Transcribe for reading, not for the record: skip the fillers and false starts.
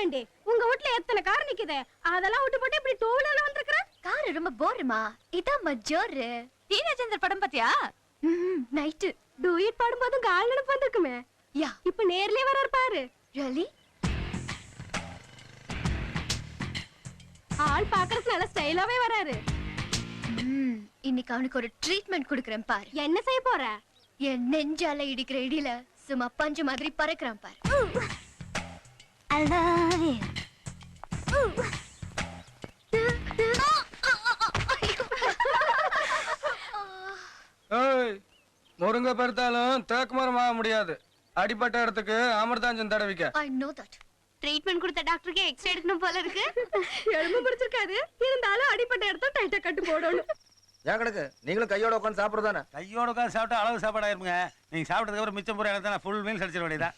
ஏண்டி உங்க வீட்ல எத்தனை கார் நிக்குது அதெல்லாம் விட்டு போட்டு இப்படி டூ வீலர்ல வந்திருக்கற கார் ரொம்ப போருமா இதான் மஜோரு டீனேஜர் படம் பாத்தியா நைட்டு டூயட் பாடும்போது கால் நினைப்பு வந்திருக்குமே யா இப்ப நேர்லயே வராரு பாரு ரியலி ஆள் பாக்குறதுக்கு நல்ல ஸ்டைலாவே வராரு இன்னைக்கு அவனுக்கு ஒரு ட்ரீட்மெண்ட் கொடுக்கறேன் பாரு என்ன செய்ய போற என் நெஞ்சால இடிக்கிற இடியில சும்மா பஞ்சு மாதிரி பறக்குறான் பாரு I love you. ஏய் முருங்கை பருத்தாலும் தேக்கு மரம் ஆக முடியாது அடிப்பட்ட இடத்துக்கு அமிர்தாஞ்சன் தடவிக்க ஐ நோ தட் ட்ரீட்மெண்ட் கொடுத்த டாக்டருக்கு எக்ஸ்ரே எடுக்கணும் போல இருக்கு எலும்பு பிடிச்சிருக்காது இருந்தாலும் அடிப்பட்ட இடத்த டைட்டா கட்டு போடணும் ஏன் கிடக்கு நீங்களும் கையோட உட்காந்து சாப்பிடுறதானே கையோட உட்காந்து சாப்பிட்டா அளவு சாப்பாடு ஆயிருங்க நீங்க சாப்பிட்டதுக்கு அப்புறம் மிச்சம் பூரா எனக்கு ஃபுல் மீல்ஸ் அடிச்சிட வேண்டியதான்